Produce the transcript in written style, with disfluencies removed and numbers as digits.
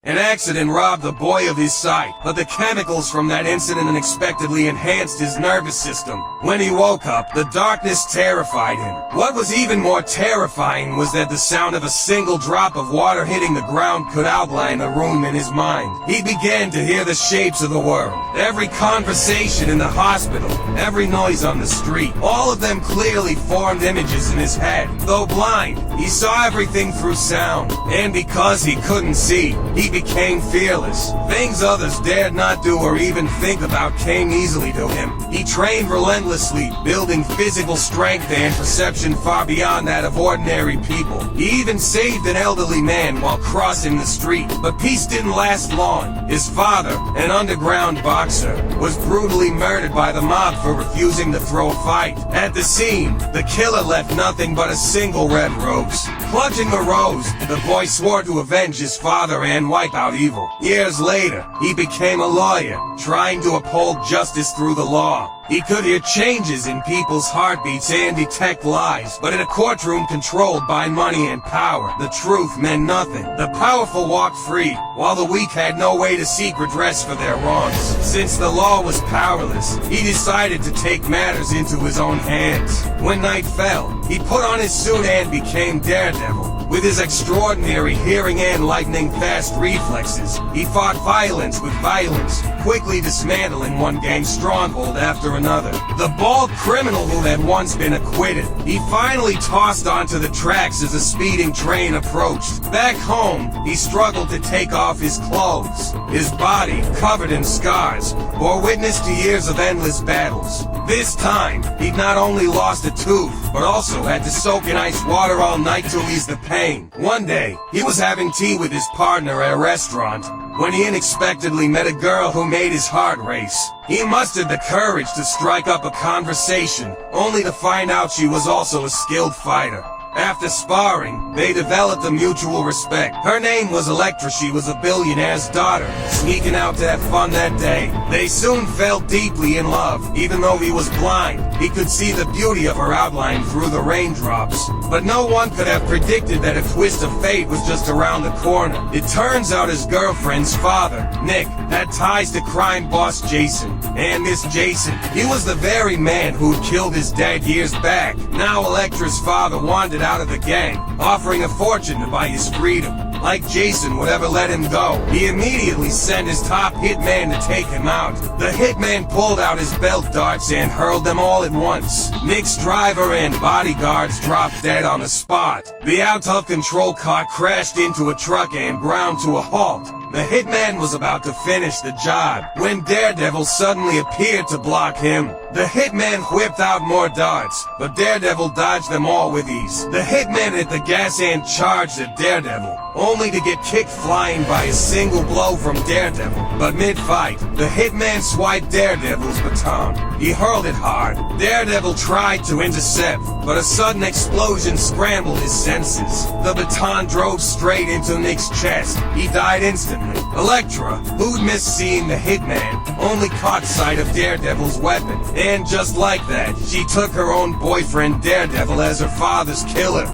An accident robbed the boy of his sight, but the chemicals from that incident unexpectedly enhanced his nervous system. When he woke up, the darkness terrified him. What was even more terrifying was that the sound of a single drop of water hitting the ground could outline the room in his mind. He began to hear the shapes of the world. Every conversation in the hospital, every noise on the street, all of them clearly formed images in his head. Though blind, he saw everything through sound, and because he couldn't see, he became fearless. Things others dared not do or even think about came easily to him. He trained relentlessly, building physical strength and perception far beyond that of ordinary people. He even saved an elderly man while crossing the street. But peace didn't last long. His father, an underground boxer, was brutally murdered by the mob for refusing to throw a fight. At the scene, the killer left nothing but a single red rose. Clutching the rose, the boy swore to avenge his father and wipe out evil. Years later, he became a lawyer, trying to uphold justice through the law. He could hear changes in people's heartbeats and detect lies, but in a courtroom controlled by money and power, the truth meant nothing. The powerful walked free, while the weak had no way to seek redress for their wrongs. Since the law was powerless, he decided to take matters into his own hands. When night fell, he put on his suit and became Daredevil. With his extraordinary hearing and lightning-fast reflexes, he fought violence with violence, quickly dismantling one gang's stronghold after another. The bald criminal who had once been acquitted, he finally tossed onto the tracks as a speeding train approached. Back home, he struggled to take off his clothes. His body, covered in scars, bore witness to years of endless battles. This time, he'd not only lost a tooth, but also had to soak in ice water all night to ease the pain. One day, he was having tea with his partner at a restaurant when he unexpectedly met a girl who made his heart race. He mustered the courage to strike up a conversation, only to find out she was also a skilled fighter. After sparring, they developed a mutual respect. Her name was Elektra. She was a billionaire's daughter, sneaking out to have fun that day. They soon fell deeply in love. Even though he was blind, he could see the beauty of her outline through the raindrops. But no one could have predicted that a twist of fate was just around the corner. It turns out his girlfriend's father, Nick, had ties to crime boss Jason. And this Jason, he was the very man who'd killed his dad years back. Now Elektra's father wanted out of the gang, offering a fortune to buy his freedom. Like Jason would ever let him go, he immediately sent his top hitman to take him out. The hitman pulled out his belt darts and hurled them all at once. Nick's driver and bodyguards dropped dead on the spot. The out-of-control car crashed into a truck and ground to a halt. The hitman was about to finish the job when Daredevil suddenly appeared to block him. The hitman whipped out more darts, but Daredevil dodged them all with ease. The hitman hit the gas and charged at Daredevil, only to get kicked flying by a single blow from Daredevil. But mid-fight, the hitman swiped Daredevil's baton. He hurled it hard. Daredevil tried to intercept, but a sudden explosion scrambled his senses. The baton drove straight into Nick's chest. He died instantly. Elektra, who'd missed seeing the hitman, only caught sight of Daredevil's weapon. And just like that, she took her own boyfriend Daredevil as her father's killer.